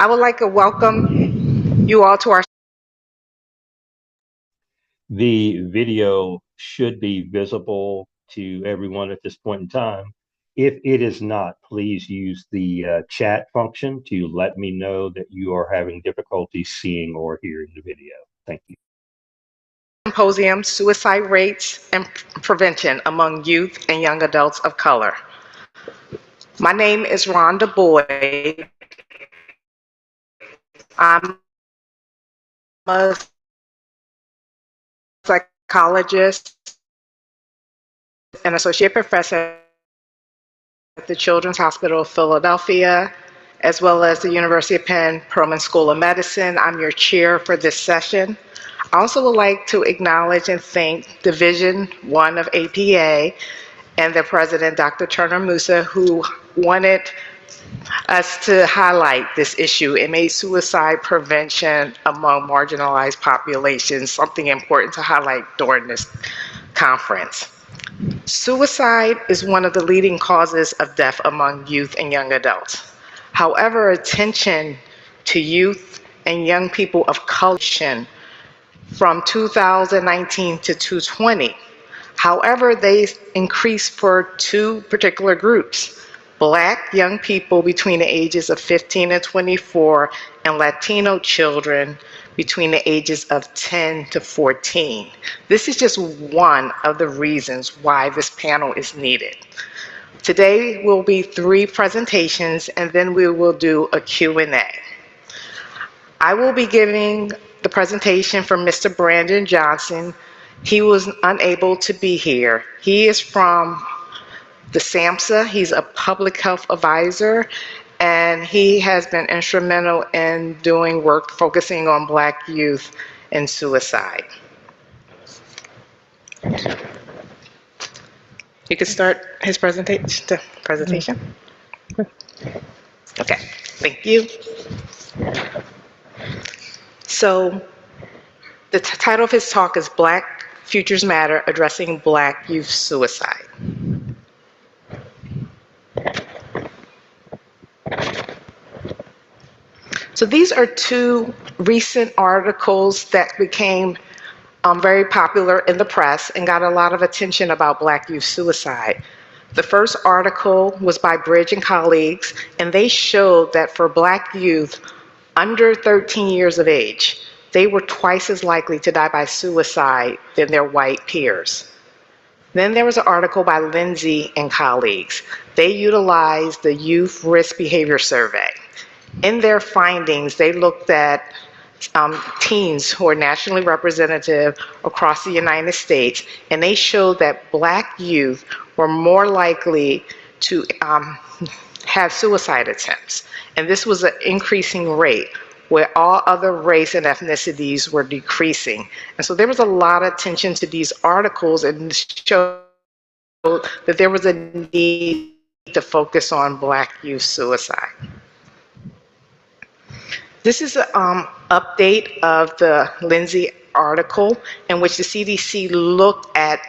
I would like to welcome you all to our. The video should be visible to everyone at this point in time. If it is not, please use the chat function to let me know that you are having difficulty seeing or hearing the video. Thank you. Symposium, Suicide Rates and Prevention Among Youth and Young Adults of Color. My name is Rhonda Boyd. I'm a psychologist and associate professor at the Children's Hospital of Philadelphia, as well as the University of Penn Perelman School of Medicine. I'm your chair for this session. I also would like to acknowledge and thank Division 1 of APA and their president, Dr. Turner Musa, who wanted us to highlight this issue and made suicide prevention among marginalized populations something important to highlight during this conference. Suicide is one of the leading causes of death among youth and young adults. However, attention to youth and young people of color from 2019 to 2020. However, they increased for two particular groups: Black young people between the ages of 15 and 24, and Latino children between the ages of 10 to 14. This is just one of the reasons why this panel is needed. Today will be 3 presentations, and then we will do a Q&A. I will be giving the presentation from Mr. Brandon Johnson. He was unable to be here. He is from the SAMHSA. He's a public health advisor, and he has been instrumental in doing work focusing on Black youth and suicide. You can start his presentation. Okay, thank you. So the title of his talk is Black Futures Matter, Addressing Black Youth Suicide. So these are 2 recent articles that became very popular in the press and got a lot of attention about Black youth suicide. The first article was by Bridge and colleagues, and they showed that for Black youth under 13 years of age, they were twice as likely to die by suicide than their white peers. Then there was an article by Lindsay and colleagues. They utilized the Youth Risk Behavior Survey. In their findings, they looked at teens who are nationally representative across the United States, and they showed that Black youth were more likely to have suicide attempts. And this was an increasing rate, where all other race and ethnicities were decreasing. And so there was a lot of attention to these articles, and showed that there was a need to focus on Black youth suicide. This is an update of the Lindsay article in which the CDC looked at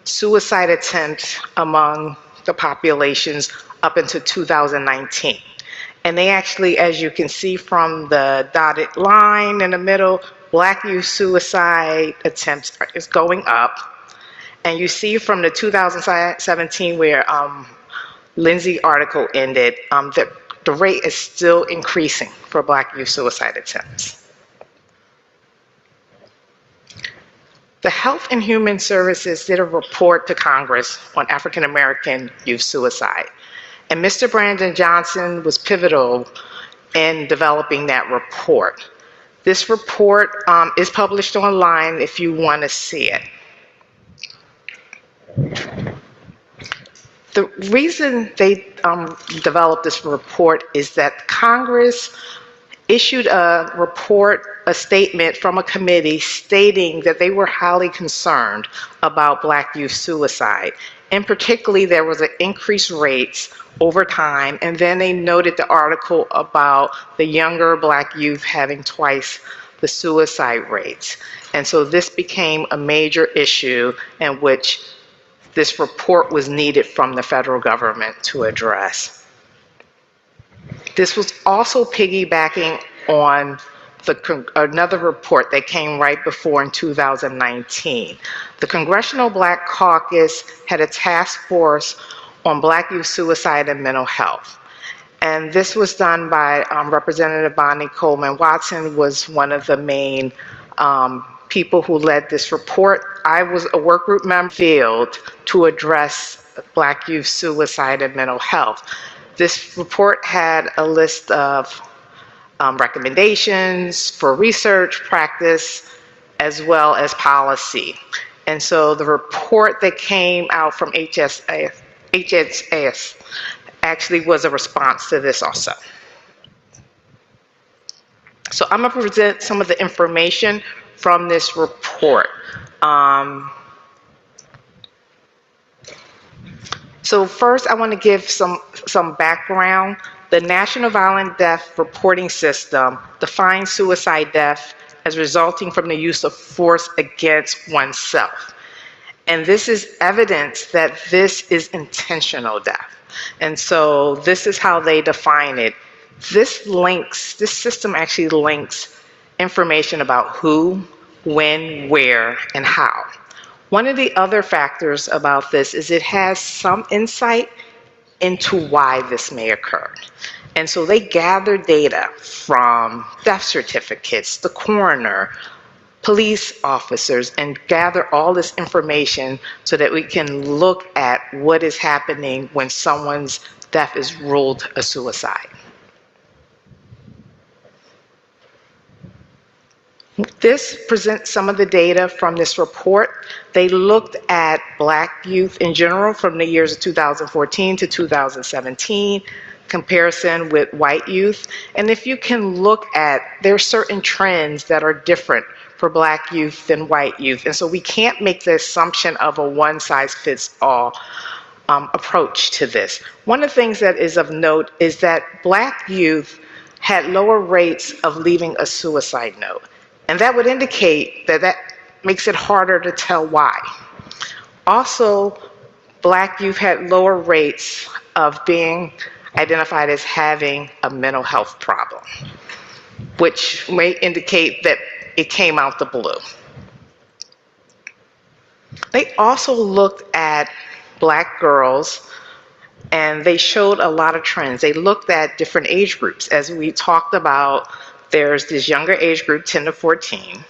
suicide attempts among the populations up until 2019. And they actually, as you can see from the dotted line in the middle, Black youth suicide attempts is going up. And you see from the 2017 where Lindsay article ended, that the rate is still increasing for Black youth suicide attempts. The Health and Human Services did a report to Congress on African American youth suicide. And Mr. Brandon Johnson was pivotal in developing that report. This report is published online if you want to see it. The reason they developed this report is that Congress issued a statement from a committee stating that they were highly concerned about Black youth suicide. And particularly, there was an increased rates over time, and then they noted the article about the younger Black youth having twice the suicide rates. And so this became a major issue in which this report was needed from the federal government to address. This was also piggybacking on another report that came right before in 2019. The Congressional Black Caucus had a task force on Black youth suicide and mental health. And this was done by Representative Bonnie Coleman Watson was one of the main people who led this report. I was a work group member field to address Black youth suicide and mental health. This report had a list of recommendations for research, practice, as well as policy. And so the report that came out from HHS actually was a response to this also. So I'm going to present some of the information from this report. So first, I want to give some background. The National Violent Death Reporting System defines suicide death as resulting from the use of force against oneself. And this is evidence that this is intentional death. And so this is how they define it. This system actually links information about who, when, where, and how. One of the other factors about this is it has some insight into why this may occur. And so they gather data from death certificates, the coroner, police officers, and gather all this information so that we can look at what is happening when someone's death is ruled a suicide. This presents some of the data from this report. They looked at Black youth in general from the years of 2014 to 2017, comparison with white youth. And if you can look at, there are certain trends that are different for Black youth than white youth. And so we can't make the assumption of a one-size-fits-all approach to this. One of the things that is of note is that Black youth had lower rates of leaving a suicide note. And that would indicate that that makes it harder to tell why. Also, Black youth had lower rates of being identified as having a mental health problem, which may indicate that it came out the blue. They also looked at Black girls, and they showed a lot of trends. They looked at different age groups. As we talked about, there's this younger age group, 10 to 14,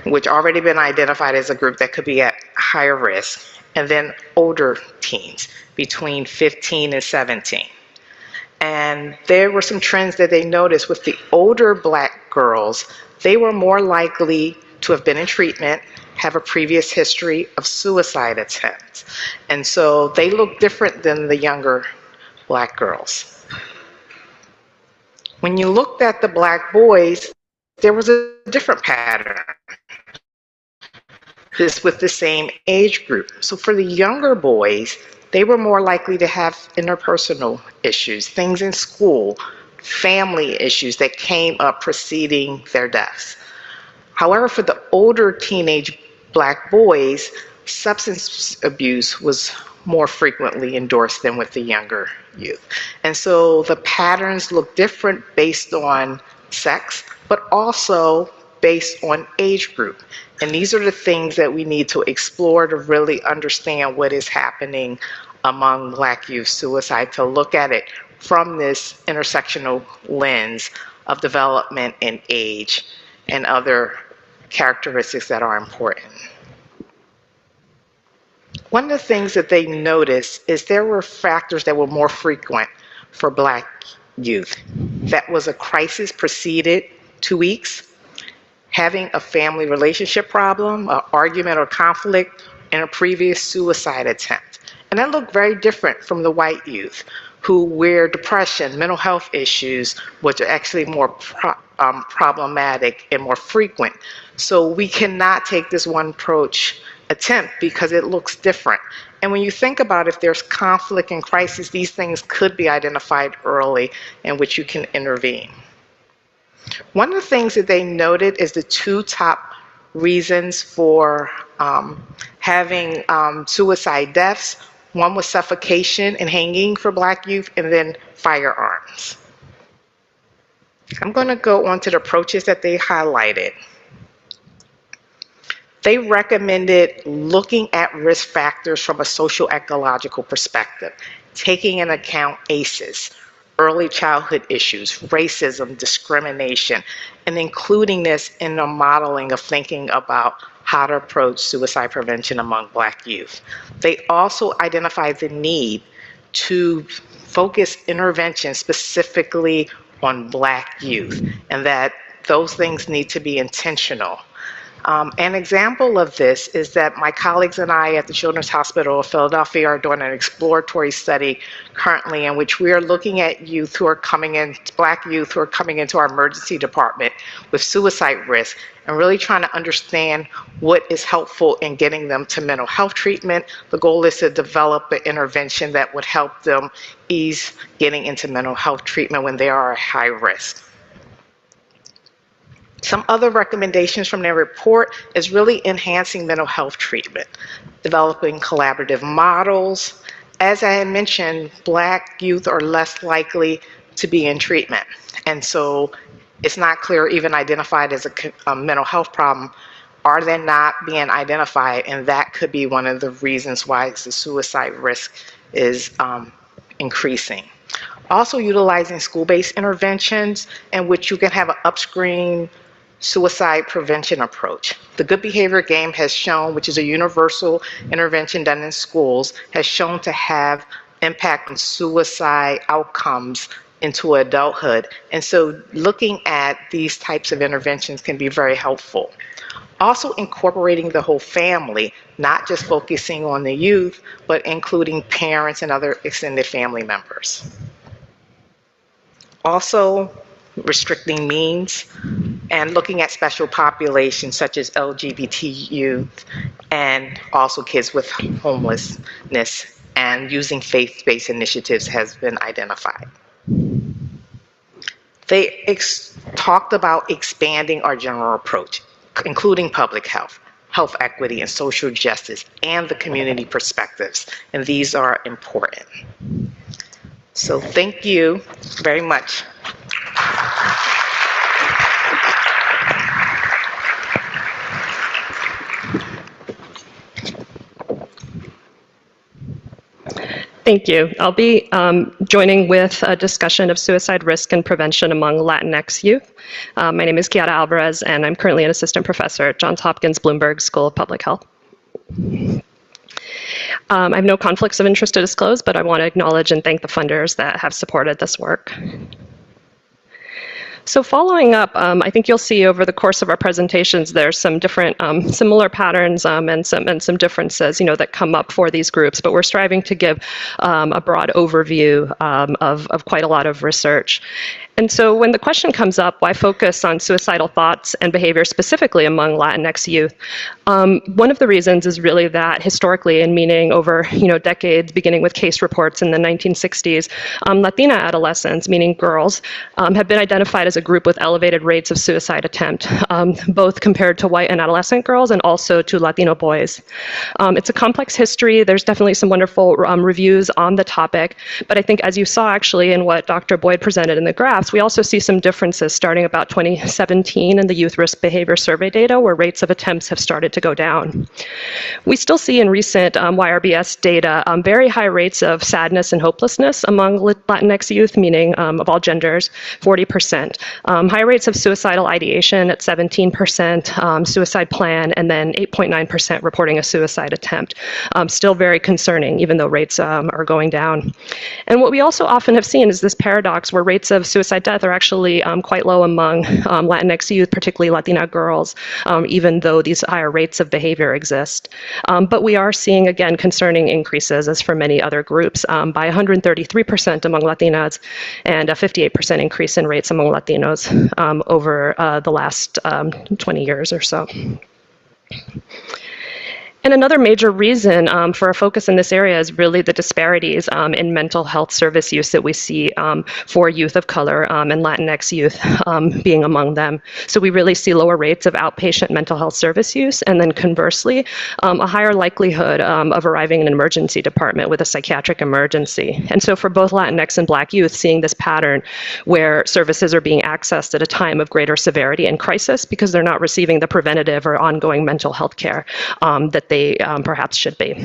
which already been identified as a group that could be at higher risk, and then older teens, between 15 and 17. And there were some trends that they noticed with the older Black girls. They were more likely to have been in treatment, have a previous history of suicide attempts. And so they look different than the younger Black girls. When you looked at the Black boys, there was a different pattern. This with the same age group. So for the younger boys, they were more likely to have interpersonal issues, things in school, family issues that came up preceding their deaths. However, for the older teenage Black boys, substance abuse was more frequently endorsed than with the younger youth. And so the patterns look different based on sex, but also based on age group. And these are the things that we need to explore to really understand what is happening among Black youth suicide, to look at it from this intersectional lens of development and age and other characteristics that are important. One of the things that they noticed is there were factors that were more frequent for Black youth. That was a crisis preceded 2 weeks, having a family relationship problem, an argument or conflict, and a previous suicide attempt. And that looked very different from the white youth, where depression, mental health issues, which are actually more problematic and more frequent. So we cannot take this one approach attempt because it looks different. And when you think about if there's conflict and crisis, these things could be identified early in which you can intervene. One of the things that they noted is the 2 top reasons for having suicide deaths. One was suffocation and hanging for Black youth, and then firearms. I'm going to go on to the approaches that they highlighted. They recommended looking at risk factors from a social ecological perspective, taking into account ACEs, early childhood issues, racism, discrimination, and including this in the modeling of thinking about how to approach suicide prevention among Black youth. They also identified the need to focus intervention specifically on Black youth, and that those things need to be intentional. An example of this is that my colleagues and I at the Children's Hospital of Philadelphia are doing an exploratory study currently in which we are looking at youth who are coming in, Black youth who are coming into our emergency department with suicide risk, and really trying to understand what is helpful in getting them to mental health treatment. The goal is to develop an intervention that would help them ease getting into mental health treatment when they are at high risk. Some other recommendations from their report is really enhancing mental health treatment, developing collaborative models. As I had mentioned, Black youth are less likely to be in treatment. And so it's not clear, even identified as a mental health problem, are they not being identified? And that could be one of the reasons why the suicide risk is increasing. Also utilizing school-based interventions in which you can have an upstream suicide prevention approach. The Good Behavior Game has shown, which is a universal intervention done in schools, has shown to have impact on suicide outcomes into adulthood. And so looking at these types of interventions can be very helpful. Also incorporating the whole family, not just focusing on the youth, but including parents and other extended family members. Also, restricting means and looking at special populations such as LGBT youth and also kids with homelessness, and using faith-based initiatives has been identified. They talked about expanding our general approach, including public health, health equity, and social justice, and the community perspectives, and these are important. So thank you very much. Thank you. I'll be joining with a discussion of suicide risk and prevention among Latinx youth. My name is Kiara Alvarez, and I'm currently an assistant professor at Johns Hopkins Bloomberg School of Public Health. I have no conflicts of interest to disclose, but I want to acknowledge and thank the funders that have supported this work. So following up, I think you'll see over the course of our presentations, there's some different similar patterns and some differences, that come up for these groups, but we're striving to give a broad overview of quite a lot of research. And so when the question comes up, why focus on suicidal thoughts and behavior specifically among Latinx youth? One of the reasons is really that historically, and meaning over decades, beginning with case reports in the 1960s, Latina adolescents, meaning girls, have been identified as a group with elevated rates of suicide attempt, both compared to white and adolescent girls and also to Latino boys. It's a complex history. There's definitely some wonderful reviews on the topic, but I think as you saw actually in what Dr. Boyd presented in the graphs, we also see some differences starting about 2017 in the Youth Risk Behavior Survey data, where rates of attempts have started to go down. We still see in recent YRBS data very high rates of sadness and hopelessness among Latinx youth, meaning of all genders, 40%. High rates of suicidal ideation at 17%, suicide plan, and then 8.9% reporting a suicide attempt. Still very concerning, even though rates are going down. And what we also often have seen is this paradox where rates of suicide death are actually quite low among Latinx youth, particularly Latina girls, even though these higher rates of behavior exist. But we are seeing, again, concerning increases, as for many other groups, by 133% among Latinas and a 58% increase in rates among Latinos over the last 20 years or so. And another major reason for a focus in this area is really the disparities in mental health service use that we see for youth of color and Latinx youth being among them. So we really see lower rates of outpatient mental health service use, and then conversely, a higher likelihood of arriving in an emergency department with a psychiatric emergency. And so for both Latinx and Black youth, seeing this pattern where services are being accessed at a time of greater severity and crisis because they're not receiving the preventative or ongoing mental health care that they perhaps should be.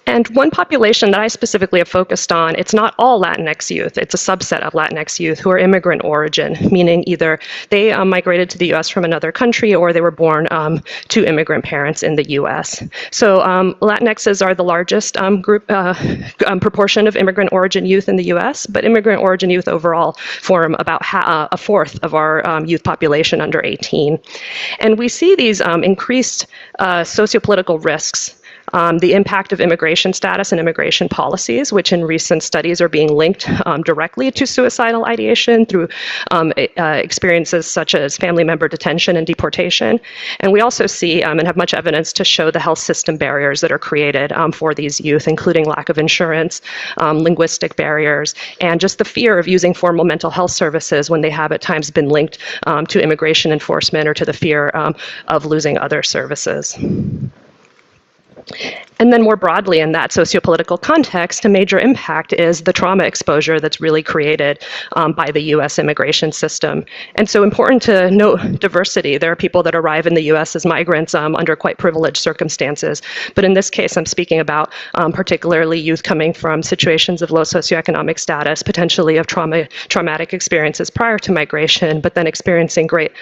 And one population that I specifically have focused on, it's not all Latinx youth, it's a subset of Latinx youth who are immigrant origin, meaning either they migrated to the US from another country or they were born to immigrant parents in the US. So Latinxes are the largest proportion of immigrant origin youth in the US, but immigrant origin youth overall form about a fourth of our youth population under 18. And we see these increased sociopolitical risks, the impact of immigration status and immigration policies, which in recent studies are being linked directly to suicidal ideation through experiences such as family member detention and deportation. And we also see and have much evidence to show the health system barriers that are created for these youth, including lack of insurance, linguistic barriers, and just the fear of using formal mental health services when they have at times been linked to immigration enforcement or to the fear of losing other services. And then more broadly in that sociopolitical context, a major impact is the trauma exposure that's really created by the US immigration system. And so important to note diversity. There are people that arrive in the US as migrants under quite privileged circumstances. But in this case, I'm speaking about particularly youth coming from situations of low socioeconomic status, potentially of traumatic experiences prior to migration, but then experiencing great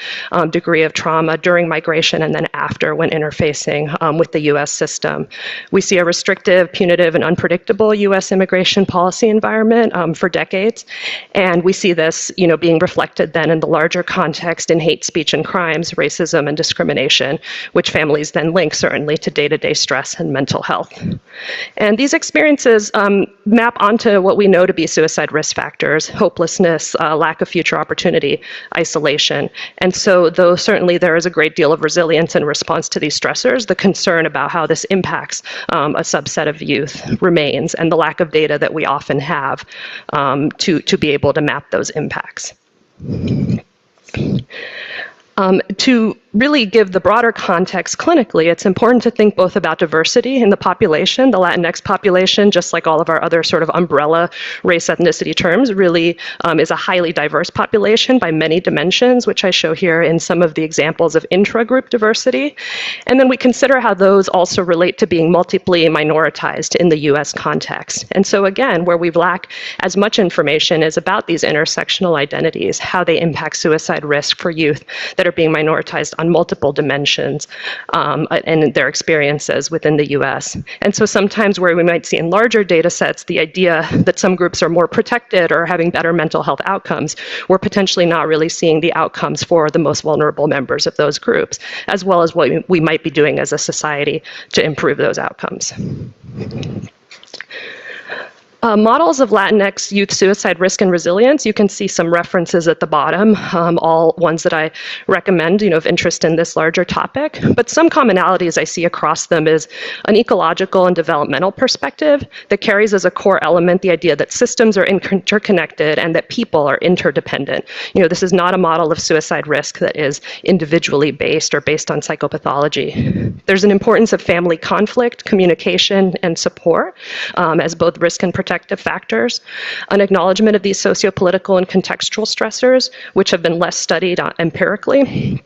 degree of trauma during migration and then after when interfacing with the US system. We see a restrictive, punitive, and unpredictable U.S. immigration policy environment for decades, and we see this, being reflected then in the larger context in hate speech and crimes, racism and discrimination, which families then link certainly to day-to-day stress and mental health. And these experiences map onto what we know to be suicide risk factors: hopelessness, lack of future opportunity, isolation. And so, though certainly there is a great deal of resilience in response to these stressors, the concern about how this impacts a subset of youth remains, and the lack of data that we often have to be able to map those impacts. To really give the broader context clinically, it's important to think both about diversity in the population. The Latinx population, just like all of our other sort of umbrella race ethnicity terms, really is a highly diverse population by many dimensions, which I show here in some of the examples of intra-group diversity. And then we consider how those also relate to being multiply minoritized in the US context. And so again, where we lack as much information is about these intersectional identities, how they impact suicide risk for youth that are being minoritized on multiple dimensions and their experiences within the US. And so sometimes where we might see in larger data sets the idea that some groups are more protected or having better mental health outcomes, we're potentially not really seeing the outcomes for the most vulnerable members of those groups, as well as what we might be doing as a society to improve those outcomes. Models of Latinx youth suicide risk and resilience, you can see some references at the bottom, all ones that I recommend, of interest in this larger topic. But some commonalities I see across them is an ecological and developmental perspective that carries as a core element the idea that systems are interconnected and that people are interdependent. This is not a model of suicide risk that is individually based or based on psychopathology. There's an importance of family conflict, communication, and support as both risk and protective factors, an acknowledgement of these sociopolitical and contextual stressors, which have been less studied empirically,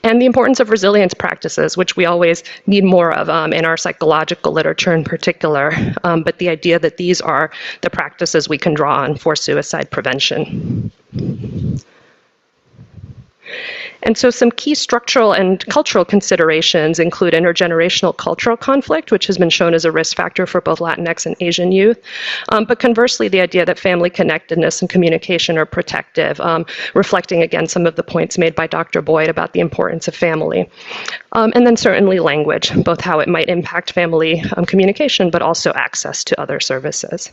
and the importance of resilience practices, which we always need more of in our psychological literature in particular, but the idea that these are the practices we can draw on for suicide prevention. And so some key structural and cultural considerations include intergenerational cultural conflict, which has been shown as a risk factor for both Latinx and Asian youth. But conversely, the idea that family connectedness and communication are protective, reflecting again some of the points made by Dr. Boyd about the importance of family. And then certainly language, both how it might impact family communication, but also access to other services.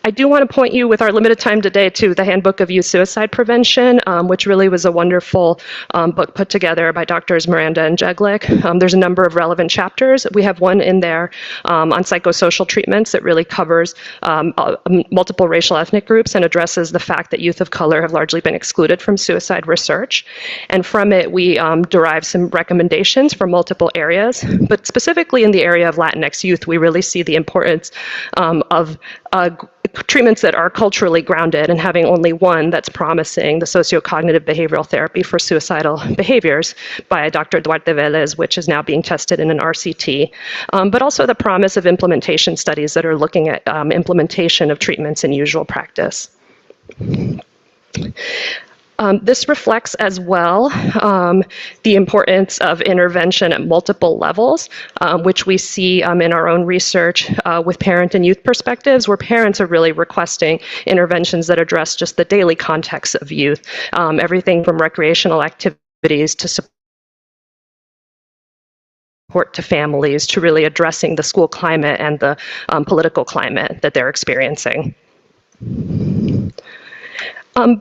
I do want to point you, with our limited time today, to the Handbook of Youth Suicide Prevention, which really was a wonderful book put together by Doctors Miranda and Jeglick. There's a number of relevant chapters. We have one in there on psychosocial treatments that really covers multiple racial ethnic groups and addresses the fact that youth of color have largely been excluded from suicide research. And from it, we derive some recommendations for multiple areas, but specifically in the area of Latinx youth, we really see the importance of treatments that are culturally grounded, and having only one that's promising, the sociocognitive behavioral therapy for suicidal behaviors by Dr. Duarte Velez, which is now being tested in an RCT, but also the promise of implementation studies that are looking at implementation of treatments in usual practice. This reflects as well the importance of intervention at multiple levels, which we see in our own research with parent and youth perspectives, where parents are really requesting interventions that address just the daily context of youth, everything from recreational activities to support to families, to really addressing the school climate and the political climate that they're experiencing.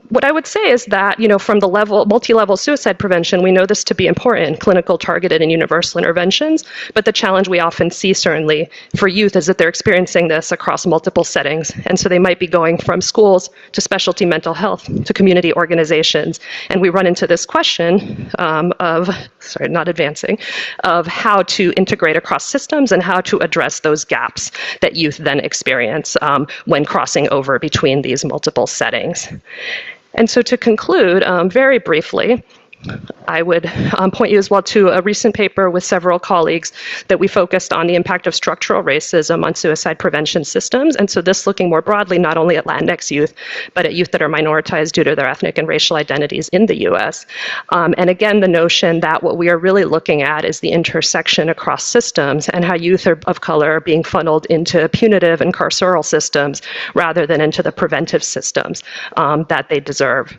What I would say is that, from the multi-level suicide prevention, we know this to be important, clinical, targeted, and universal interventions, but the challenge we often see, certainly, for youth is that they're experiencing this across multiple settings, and so they might be going from schools to specialty mental health to community organizations, and we run into this question of how to integrate across systems and how to address those gaps that youth then experience when crossing over between these multiple settings. And so to conclude, very briefly, I would point you as well to a recent paper with several colleagues that we focused on the impact of structural racism on suicide prevention systems. And so this looking more broadly, not only at Latinx youth, but at youth that are minoritized due to their ethnic and racial identities in the US. And again, the notion that what we are really looking at is the intersection across systems and how youth of color are being funneled into punitive and carceral systems rather than into the preventive systems that they deserve.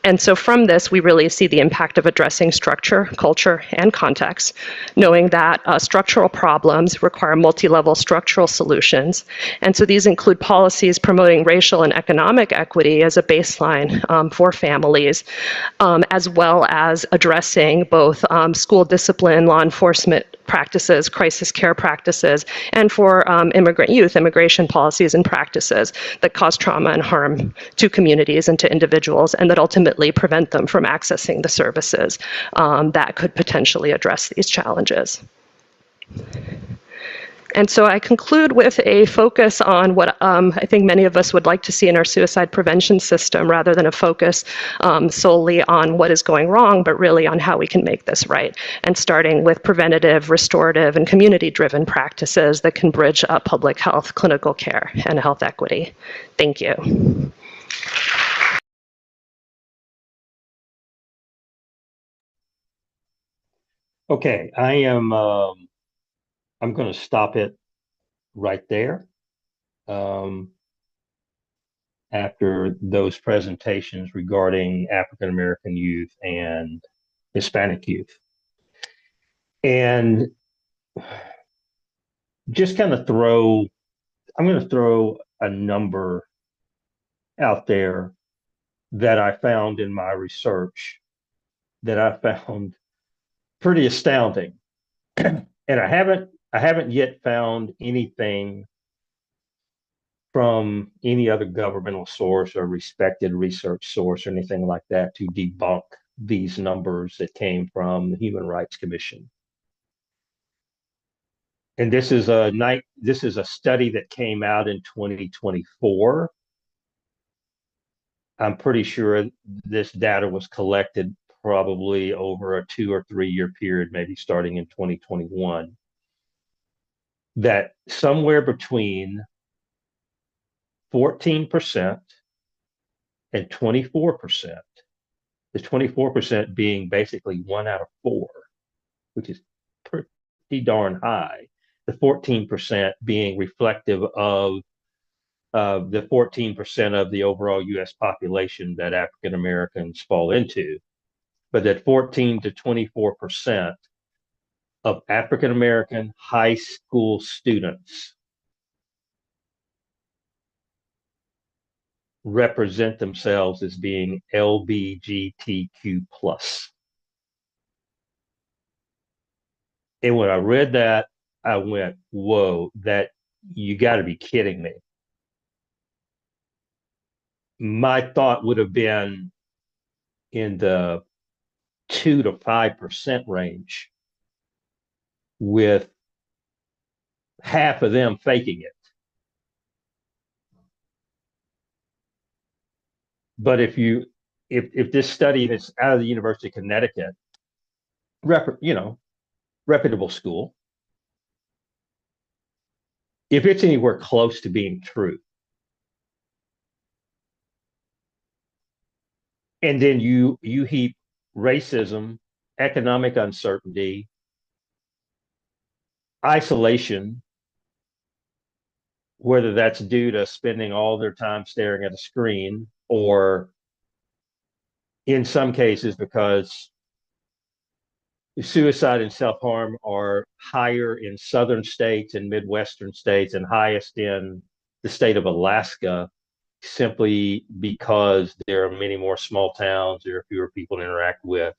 And so from this, we really see the impact of addressing structure, culture, and context, knowing that structural problems require multi-level structural solutions. And so these include policies promoting racial and economic equity as a baseline for families, as well as addressing both school discipline, law enforcement practices, crisis care practices, and for immigrant youth, immigration policies and practices that cause trauma and harm to communities and to individuals, and that ultimately prevent them from accessing the services that could potentially address these challenges. And so I conclude with a focus on what I think many of us would like to see in our suicide prevention system, rather than a focus solely on what is going wrong, but really on how we can make this right. And starting with preventative, restorative, and community-driven practices that can bridge up public health, clinical care, and health equity. Thank you. Okay, I'm going to stop it right there. After those presentations regarding African American youth and Hispanic youth. And just kind of I'm going to throw a number out there that I found in my research that I found pretty astounding. And I haven't yet found anything from any other governmental source or respected research source or anything like that to debunk these numbers that came from the Human Rights Commission. And this is a study that came out in 2024. I'm pretty sure this data was collected probably over a 2 or 3 year period, maybe starting in 2021, that somewhere between 14% and 24%, the 24% being basically 1 out of 4, which is pretty darn high. The 14% being reflective of the 14% of the overall US population that African Americans fall into. But that 14 to 24% of African American high school students represent themselves as being LBGTQ plus. And when I read that, I went, whoa, that you got to be kidding me. My thought would have been in the 2 to 5% range, with half of them faking it. But if this study is out of the University of Connecticut, reputable school, if it's anywhere close to being true, and then you heap racism, economic uncertainty, isolation, whether that's due to spending all their time staring at a screen, or in some cases because suicide and self-harm are higher in southern states and Midwestern states and highest in the state of Alaska, simply because there are many more small towns, there are fewer people to interact with,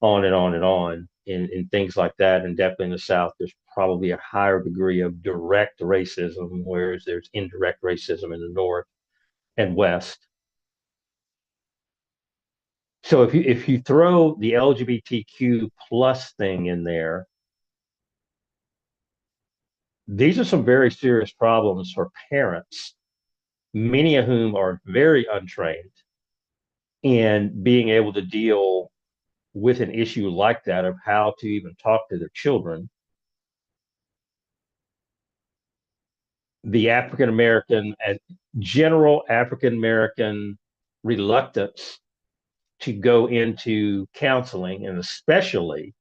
on and on and on, and things like that. And definitely in the South, there's probably a higher degree of direct racism, whereas there's indirect racism in the North and West. So if you throw the LGBTQ plus thing in there, these are some very serious problems for parents, many of whom are very untrained in being able to deal with an issue like that, of how to even talk to their children. The African American, general African American reluctance to go into counseling, and especially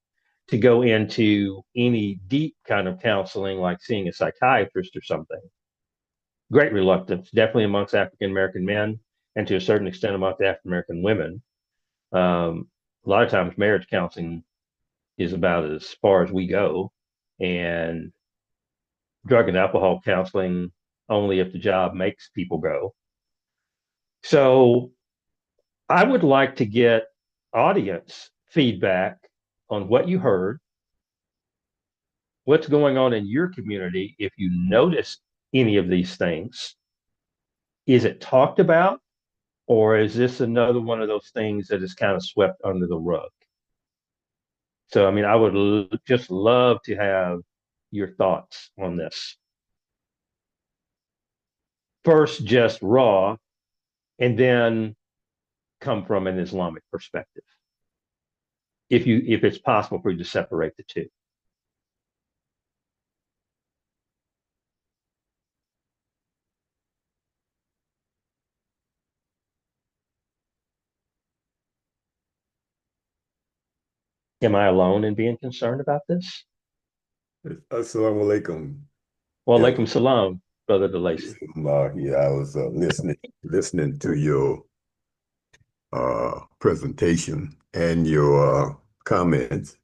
to go into any deep kind of counseling like seeing a psychiatrist or something. Great reluctance, definitely amongst African American men, and to a certain extent amongst African American women. A lot of times marriage counseling is about as far as we go, and drug and alcohol counseling only if the job makes people go. So I would like to get audience feedback on what you heard, what's going on in your community. If you notice any of these things, is it talked about, or is this another one of those things that is kind of swept under the rug? So, I mean, I would just love to have your thoughts on this. First, just raw, and then come from an Islamic perspective, if it's possible for you to separate the two. Am I alone in being concerned about this? Assalamu alaikum. Wa alaikum salam, Brother DeLacy. Yeah, I was listening to your presentation and your comments.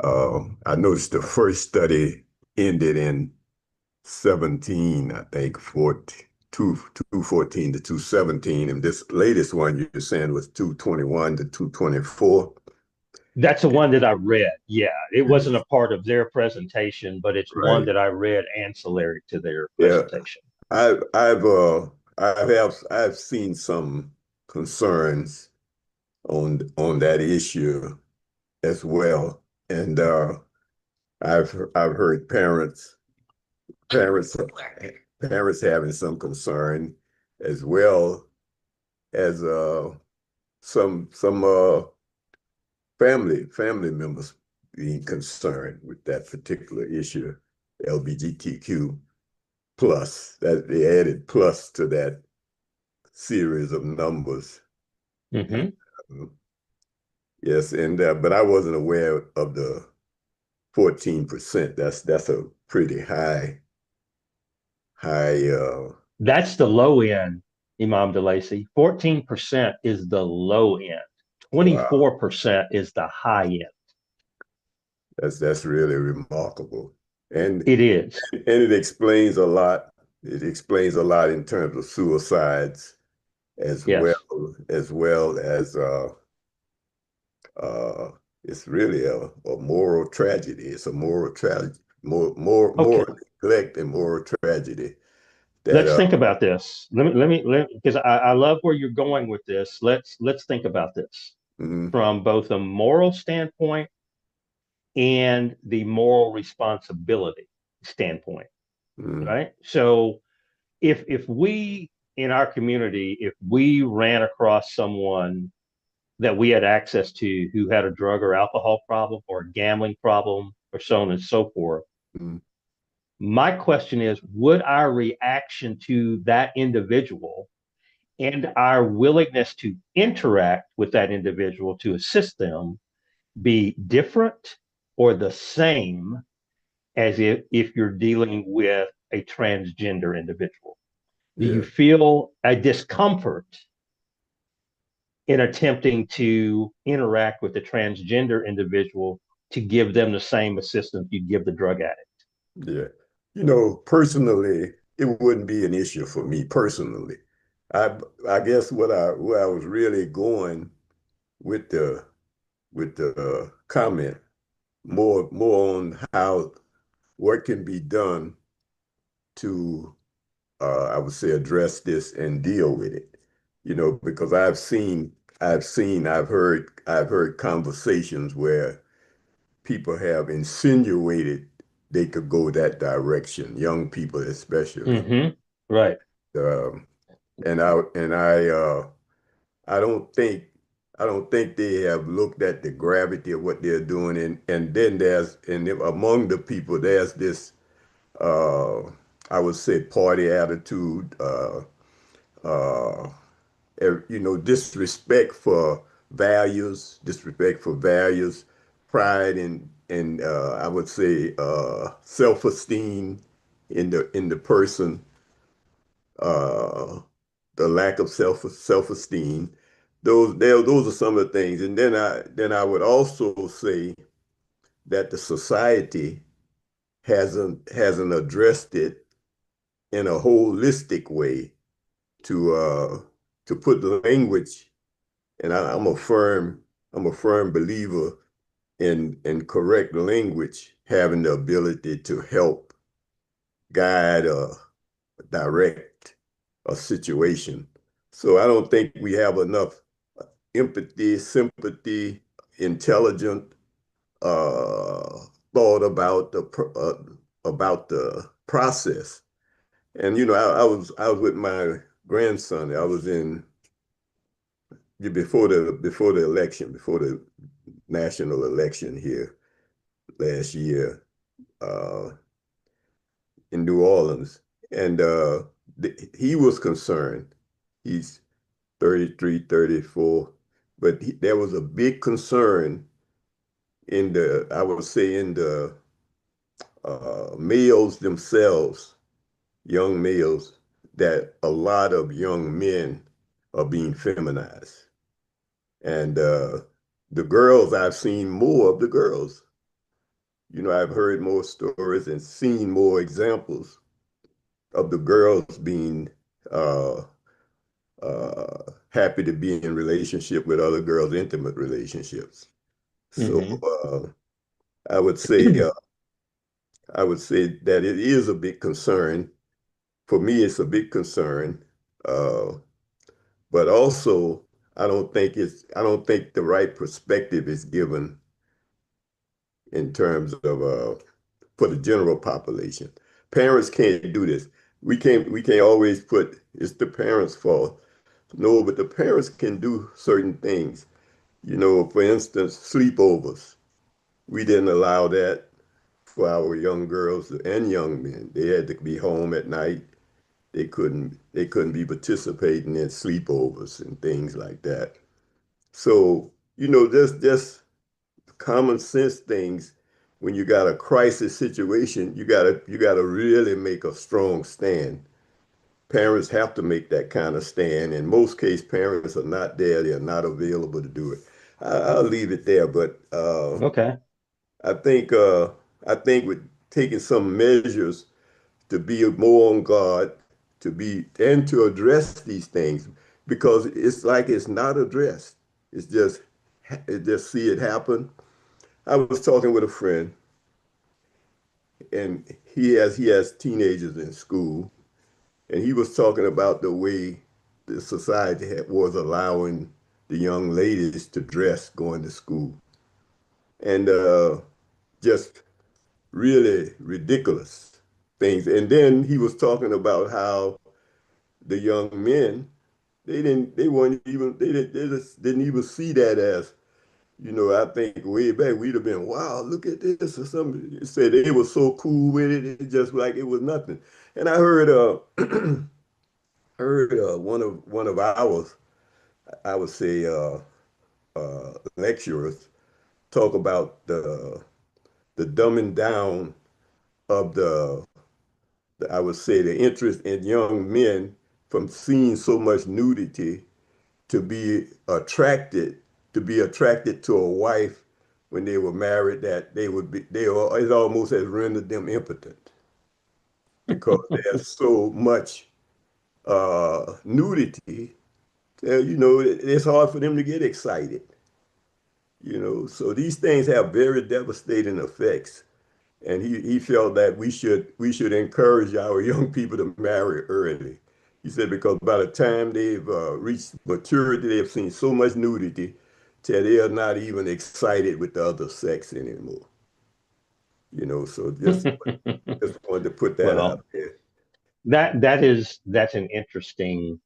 I noticed the first study ended in 17, I think, 214 to 217, and this latest one you're saying was 221 to 224. That's the one that I read. Yeah, it wasn't a part of their presentation, but it's one that I read ancillary to their presentation. Yeah, I've seen some concerns on that issue as well, and I've heard parents having some concern, as well as some family members being concerned with that particular issue, LGBTQ plus. That they added plus to that series of numbers. Mm-hmm. Yes, and but I wasn't aware of the 14%. That's a pretty high. That's the low end, Imam DeLacy. 14% is the low end. 24% is the high end. That's really remarkable, and it is, and it explains a lot. It explains a lot in terms of suicides as Yes. well as uh, it's really a moral tragedy. It's a moral tragedy, Okay. more neglect and moral tragedy that Let's think about this. Because I love where you're going with this. Let's think about this mhm, from both a moral standpoint and the moral responsibility standpoint, mhm, right? So if we in our community, if we ran across someone that we had access to who had a drug or alcohol problem or a gambling problem or so on and so forth, mhm, my question is, would our reaction to that individual and our willingness to interact with that individual to assist them be different or the same as if you're dealing with a transgender individual? Do you yeah. feel a discomfort in attempting to interact with the transgender individual to give them the same assistance you give the drug addict? Yeah. Personally, it wouldn't be an issue for me personally. I I guess where I was really going with the comment more on how what can be done to I would say address this and deal with it. Because I've heard conversations where people have insinuated they could go that direction, young people especially. Mm-hmm. Right. Um, and I don't think they have looked at the gravity of what they're doing, and then among the people there's this uh, I would say party attitude, uh, disrespect for values, pride and I would say self-esteem in the person, uh, the lack of self-esteem. Those are some of the things. And then I would also say that the society hasn't addressed it in a holistic way to uh, to put the language. And I'm a firm believer in correct language having the ability to help guide or direct a situation. So I don't think we have enough empathy, sympathy, intelligent thought about the process. And I was with my grandson. I was in before the election, before the national election here last year, uh, in New Orleans, and he was concerned. He's 33, 34, but there was a big concern I would say, in the males themselves, young males, that a lot of young men are being feminized. And the girls, I've seen more of the girls. I've heard more stories and seen more examples of the girls being uh, happy to be in relationship with other girls, intimate relationships. So Mm-hmm. I would say uh, I would say that it is a big concern. For me, it's a big concern. Uh, but also, I don't think the right perspective is given in terms of for the general population. Parents can't do this. We can't always put it's the parents' fault. No, but the parents can do certain things. For instance, sleepovers. We didn't allow that for our young girls and young men. They had to be home at night. They couldn't be participating in sleepovers and things like that. So, just common sense things. When you got a crisis situation, you gotta really make a strong stand. Parents have to make that kind of stand. In most cases, parents are not there. They're not available to do it. I'll leave it there. But Okay. I think uh, I think with taking some measures to be more on guard, to be and to address these things. because it's like it's not addressed. It's just it just see it happen. I was talking with a friend, and he has teenagers in school, and he was talking about the way the society was allowing the young ladies to dress going to school, and just really ridiculous things. And then he was talking about how the young men they weren't even they just didn't even see that as, I think way back we'd have been, wow, look at this or something. It said they were so cool with it, it just like it was nothing. And I heard one of ours, I would say lecturers talk about the dumbing down of I would say the interest in young men from seeing so much nudity to be attracted to a wife when they were married, that it almost has rendered them impotent because there's so much nudity. It's hard for them to get excited. So these things have very devastating effects. And he felt that we should encourage our young people to marry early. He said because by the time they've reached maturity, they've seen so much nudity that they are not even excited with the other sex anymore. So just wanted to put that Well, out there. that's an interesting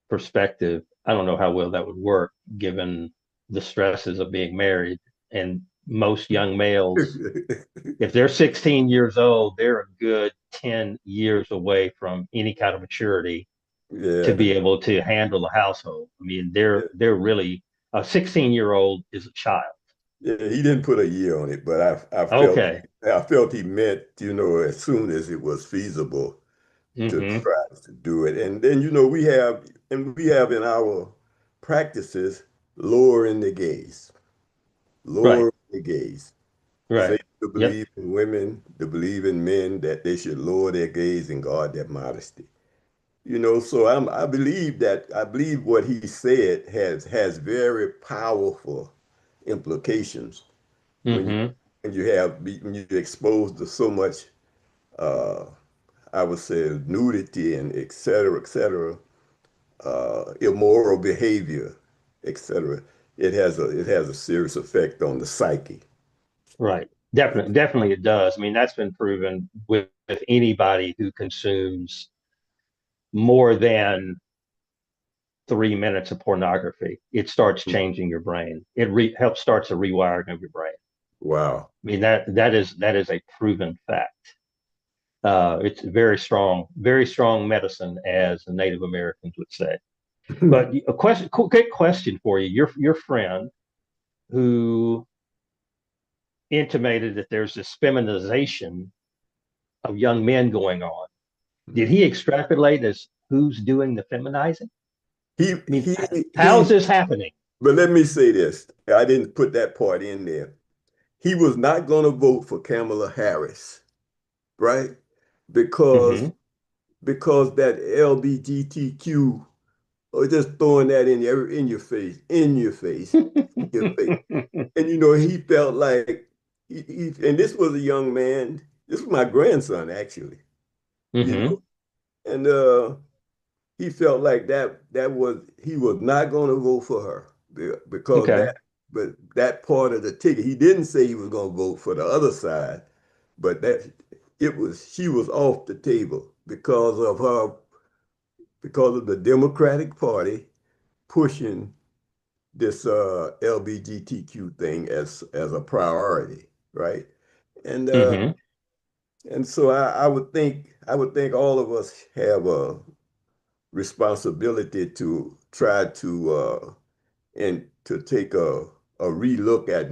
perspective. I don't know how well that would work given the stresses of being married. And most young males, if they're 16 years old, they're a good 10 years away from any kind of maturity to Yeah, be able to handle a household. I mean, they're really a 16-year-old is a child. yeah. He didn't put a year on it, but Okay. I felt he meant, as soon as it was feasible to Hmm. try to do it. And then, we have in our practices lowering the gaze, Right. lowering the gaze. Right. Say to Yep. believe in women, to believe in men, that they should lower their gaze and guard their modesty. So I believe what he said has very powerful implications when you Hmm. when you exposed to so much uh I would say nudity and et cetera, immoral behavior, etc. It has a serious effect on the psyche. Right. Definitely it does. I mean, that's been proven with anybody who consumes more than 3 minutes of pornography. It starts changing your brain. It helps starts a rewiring of your brain. Wow. I mean, that is a proven fact. It's very strong medicine, as the Native Americans would say. But a quick question for you. Your friend who intimated that there's this feminization of young men going on. Did he extrapolate as who's doing the feminizing? He I mean, he how's he this happening? but let me say this. I didn't put that part in there. He was not going to vote for Kamala Harris, right? Because Hmm. because that LGBTQ, or just throwing that in your face. And he felt like and this was a young man. This was my grandson, actually. You Hmm. know, and he felt like he was not going to vote for her because Okay. that part of the ticket. He didn't say he was going to vote for the other side, but she was off the table because of the Democratic Party pushing this LGBTQ thing as a priority, right? And Hmm. so I would think all of us have a responsibility to try to and to take a relook at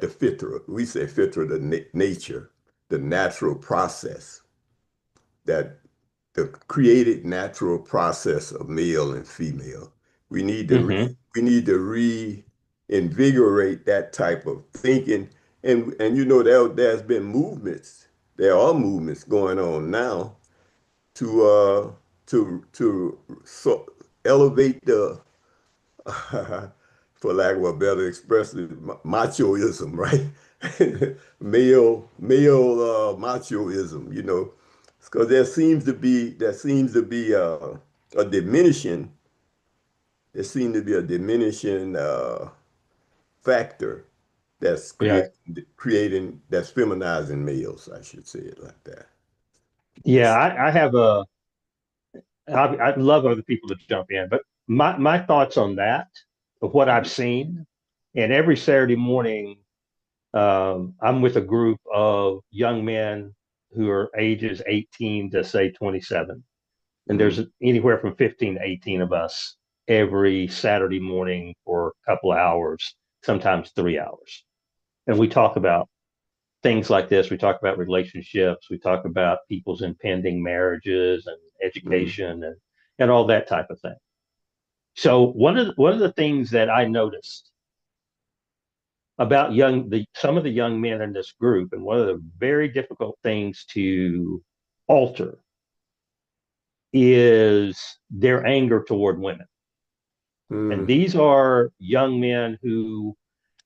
the fitra. We say fitra, the nature, the natural process, that the created natural process of male and female. We need to Hmm. reinvigorate that type of thinking. And there's been movements. There are movements going on now to so elevate the, for lack of a better expression, machoism, right? Male machoism, you know, because a diminishing, there seems to be a diminishing factor that's Yeah. creating that's feminizing males, I should say it like that. Yeah, It's, I have a, I'd love other people to jump in, but my thoughts on that, of what I've seen, and every Saturday morning, I'm with a group of young men who are ages 18 to say 27. And mm, there's anywhere from 15 to 18 of us every Saturday morning for a couple of hours, sometimes 3 hours. And we talk about things like this. We talk about relationships. We talk about people's impending marriages and mm, education and all that type of thing. So one of the things that I noticed about some of the young men in this group, and one of the very difficult things to alter, is their anger toward women. And mm, these are young men who,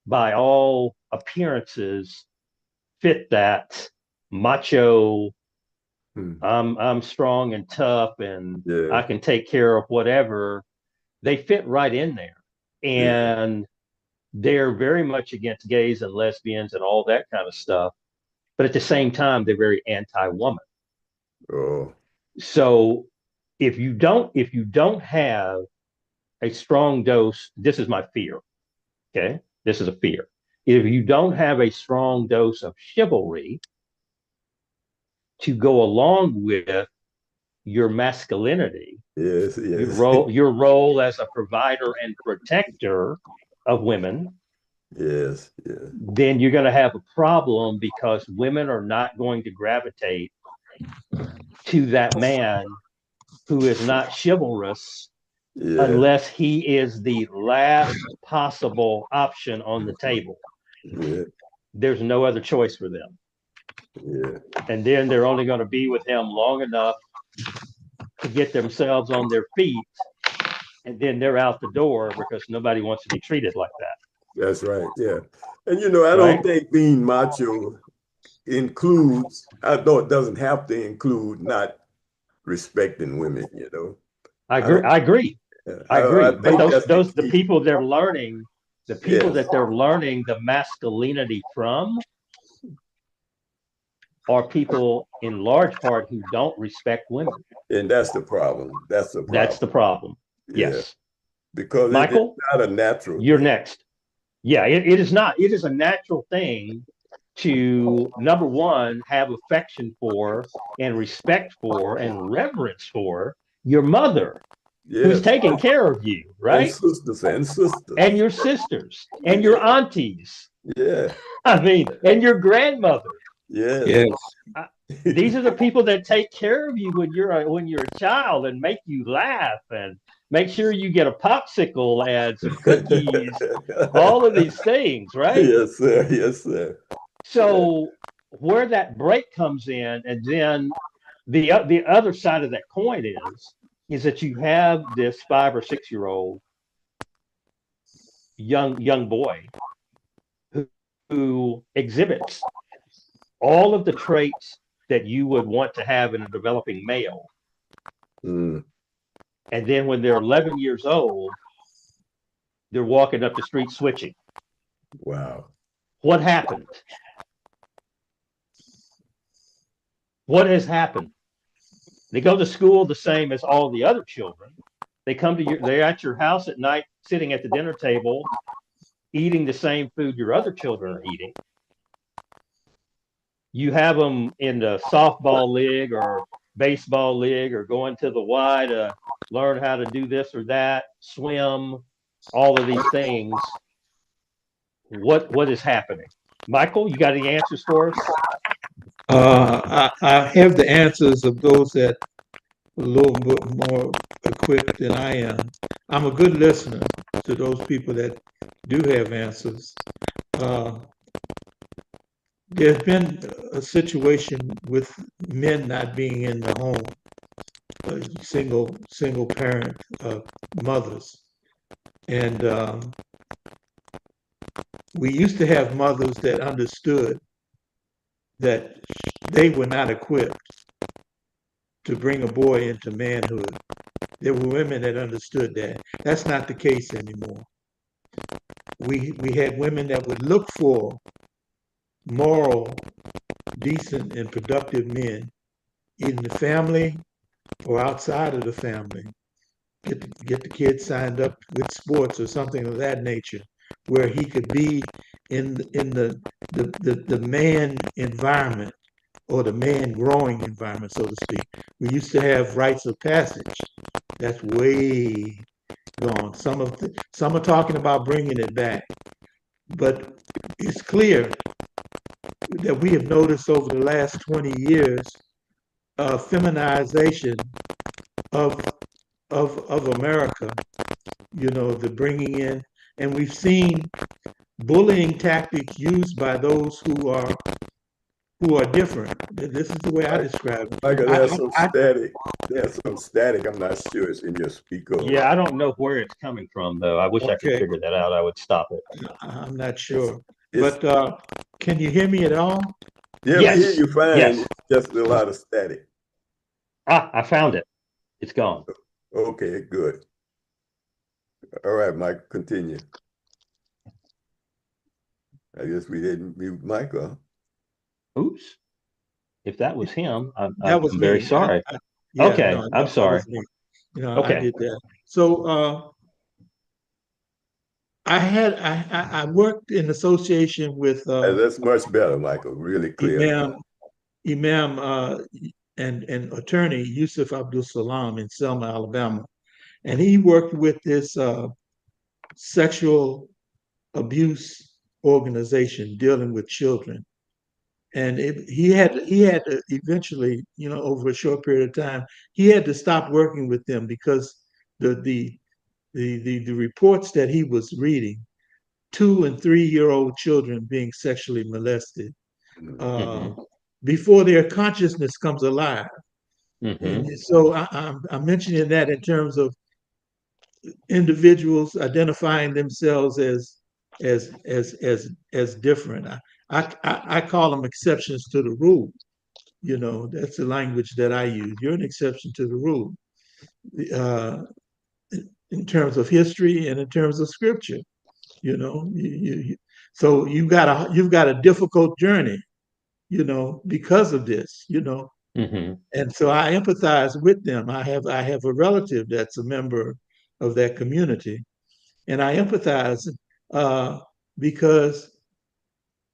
by all appearances, fit that macho, mm. I'm strong and tough and Yeah, I can take care of whatever. They fit right in there. yeah. And they're very much against gays and lesbians and all that kind of stuff. But at the same time, they're very anti-woman. Oh, So if you don't have a strong dose, this is my fear. Okay. This is a fear. If you don't have a strong dose of chivalry to go along with your masculinity, yes, your yes, role as a provider and protector of women, yes, yes, then you're going to have a problem because women are not going to gravitate to that man who is not chivalrous yeah, unless he is the last possible option on the table. yeah, There's no other choice for them. yeah. And then they're only going to be with him long enough to get themselves on their feet, and then they're out the door because nobody wants to be treated like that, That's right. Yeah. And you know, I don't right? think being macho includes, I know it doesn't have to include not respecting women, you know. I I agree. don't, I agree. I I agree. But think those that's the those the key. people they're learning, the people Yes. that they're learning the masculinity from are people in large part who don't respect women. And that's the problem. That's the That's problem. the problem. Yeah. Yes. Because it's Michael, not a natural you're thing. next. Yeah, it is not. It is a natural thing to, number one, have affection for and respect for and reverence for your mother who's Yes. taking care of you, And right? sisters and And sisters. your sisters and your Yeah. aunties. Yeah. I mean, and your grandmother. Yes. Yes. Uh, these are the people that take care of you when you're a child and make you laugh and make sure you get a popsicle and some cookies, all of these things, right? Yes, sir. Yes, sir. Yeah. So where that break comes in, and then the other side of that coin is that you have this 5 or 6 year old young boy who exhibits all of the traits that you would want to have in a developing male. Mm, And then when they're 11 years old, they're walking up the street switching. wow. What happened? What has happened? They go to school the same as all the other children. They're at your house at night, sitting at the dinner table, eating the same food your other children are eating. You have them in the softball league or baseball league or going to the Y to learn how to do this or that, swim, all of these things. What is happening? Michael, you got any answers for us? I have the answers of those that are a little bit more equipped than I am. I'm a good listener to those people that do have answers. There's been a situation with men not being in the home single parent mothers. And we used to have mothers that understood that they were not equipped to bring a boy into manhood. There were women that understood that. That's not the case anymore. We had women that would look for moral, decent, and productive men in the family or outside of the family. Get the kid signed up with sports or something of that nature, where he could be in the man environment or the man growing environment, so to speak. We used to have rites of passage. That's way gone. Some are talking about bringing it back, but it's clear that we have noticed over the last 20 years a feminization of America. You know, the bringing in, and we've seen bullying tactics used by those who are different. This is the way I describe it. Michael, there's some static. There's some static. I'm not sure it's in your speaker. Yeah, I don't know where it's coming from, though. I wish I could Okay. figure that out. I would stop it. I'm not sure. It's- But can you hear me at all? Yeah, Yes. we hear you fine. Yes. It's just a lot of static. I found it. It's gone. Okay, good. All right, Mike, continue. I guess we didn't mute Michael. Oops. If that was him, That was I'm very me. sorry. Yeah, Okay, no, I'm that sorry. was me. You know, Okay. I did that. So I worked in association with That's much better, Michael. Really clear. Imam and attorney Yusuf Abdul Salam in Selma, Alabama, and he worked with this sexual abuse organization dealing with children. And he had to eventually, you know, over a short period of time, he had to stop working with them because the reports that he was reading, 2- and 3-year-old children being sexually molested before their consciousness comes alive. And so I'm mentioning that in terms of individuals identifying themselves as different. I call them exceptions to the rule. You know, that's the language that I use. You're an exception to the rule in terms of history and in terms of scripture. You know, so you've got a difficult journey. You know, because of this. You know, and so I empathize with them. I have a relative that's a member of that community, and I empathize because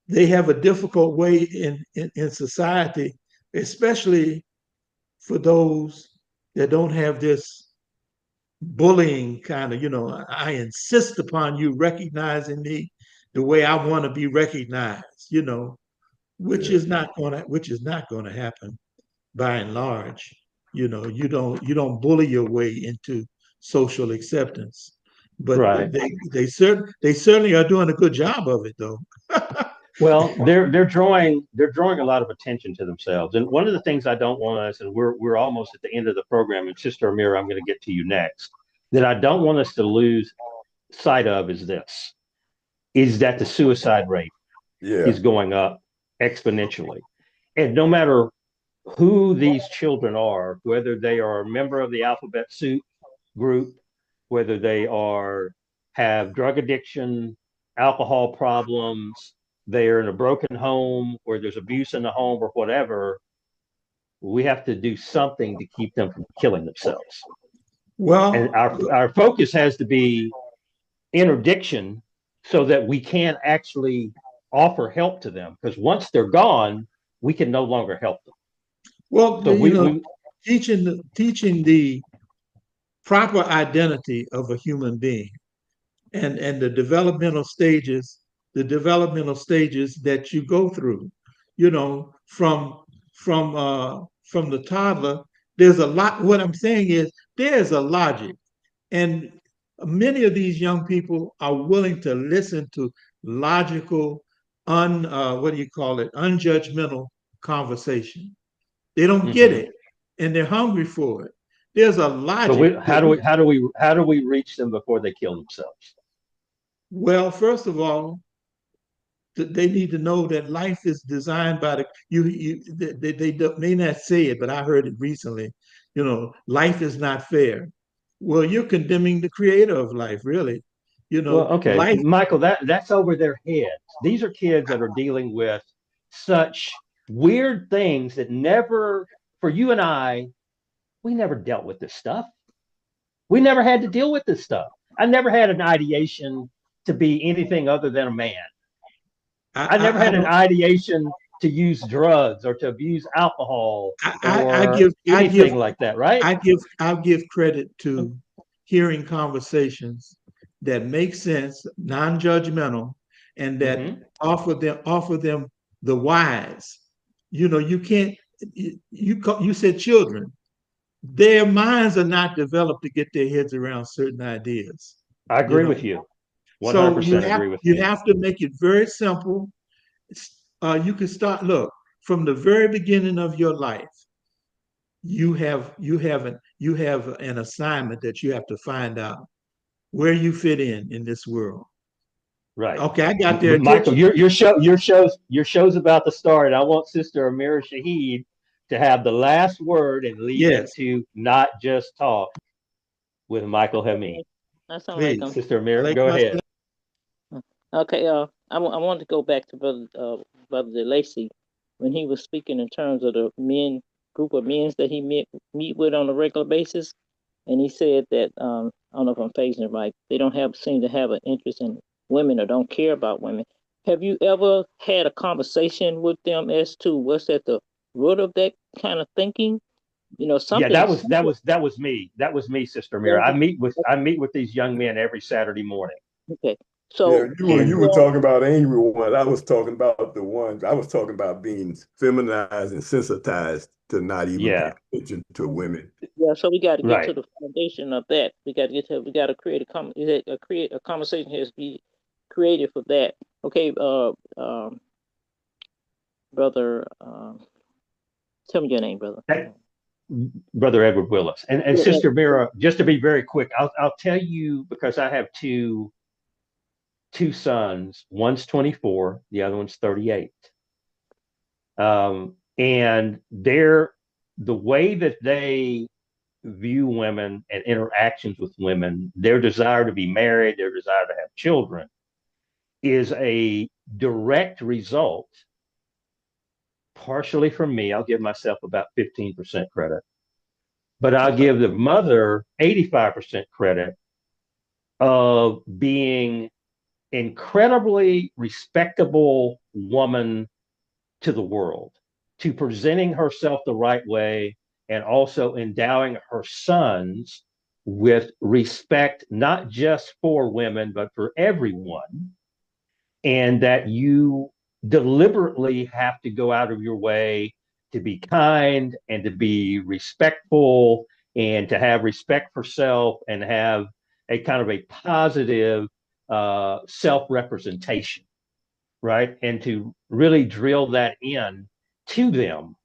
they have a difficult way in society, especially for those that don't have this bullying kind of, you know, I insist upon you recognizing me the way I want to be recognized, you know, which is not going to happen by and large. You know, you don't bully your way into social acceptance, but Right. they certainly are doing a good job of it, though. Well, they're drawing a lot of attention to themselves, and one of the things I don't want us, and we're almost at the end of the program, and Sister Amira, I'm going to get to you next. That I don't want us to lose sight of is that the suicide rate is going up exponentially, and no matter who these children are, whether they are a member of the alphabet soup group, whether they have drug addiction, alcohol problems, they're in a broken home or there's abuse in the home or whatever, we have to do something to keep them from killing themselves. Well, and our focus has to be interdiction so that we can actually offer help to them, because once they're gone, we can no longer help them. Well, so teaching the proper identity of a human being and the developmental stages that you go through, you know, from the toddler. There's a lot. What I'm saying is there's a logic, and many of these young people are willing to listen to logical, unjudgmental conversation. They don't get it, and they're hungry for it. there's a So logic. how do we reach them before they kill themselves? Well, first of all, they need to know that life is designed by they may not say it, but I heard it recently. Life is not fair. Well, you're condemning the creator of life, really. Well, okay, Life. Michael, that's over their heads. These are kids that are dealing with such weird things that never, for you and I, we never dealt with this stuff. We never had to deal with this stuff. I never had an ideation to be anything other than a man. I never had an ideation to use drugs or to abuse alcohol or anything like that, right? I give credit to hearing conversations that make sense, non-judgmental, and that offer them the whys. You can't. You said children. Their minds are not developed to get their heads around certain ideas. I agree with you. 100% So agree with you. You have to make it very simple. You can start. Look, from the very beginning of your life, you have an assignment that you have to find out where you fit in this world. Right. Okay, I got their Michael, attention. your show's about to start. I want Sister Amira Shaheed to have the last word and lead into Not Just Talk with Michael Hameen. That sounds like Sister Amira, go ahead. Okay, I want to go back to Brother DeLacy when he was speaking in terms of the group of men that he meet with on a regular basis, and he said that I don't know if I'm phrasing it right. They don't seem to have an interest in women or don't care about women. Have you ever had a conversation with them as to what's at the root of that kind of thinking? Something. Yeah, that was me. That was me, Sister Amira. I meet with these young men every Saturday morning. Okay. So you were talking about angry ones. I was talking about the ones. I was talking about being feminized and sensitized to not even pay attention to women. Yeah, so we got to get to the foundation of that. We got to create a conversation has to be created for that. Okay, brother, tell me your name, brother. Brother Edward Willis and Sister Mira. Just to be very quick, I'll tell you because I have two sons. One's 24, the other one's 38. And the way that they view women and interactions with women, their desire to be married, their desire to have children, is a direct result, partially from me. I'll give myself about 15% credit, but I'll give the mother 85% credit of being incredibly respectable woman to the world, to presenting herself the right way, and also endowing her sons with respect, not just for women, but for everyone. And that you deliberately have to go out of your way to be kind and to be respectful and to have respect for self and have a kind of a positive self-representation, right? And to really drill that in to them.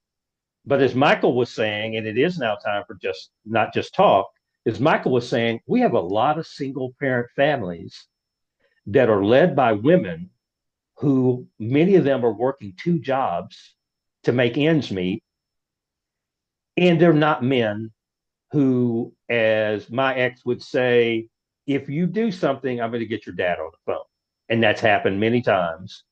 But as Michael was saying, and it is now time for not just talk, as Michael was saying, we have a lot of single parent families that are led by women who many of them are working 2 jobs to make ends meet. And they're not men who, as my ex would say, if you do something, I'm going to get your dad on the phone. And that's happened many times.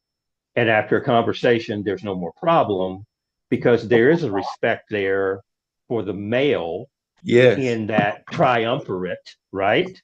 And after a conversation, there's no more problem because there is a respect there for the male in that triumvirate, right?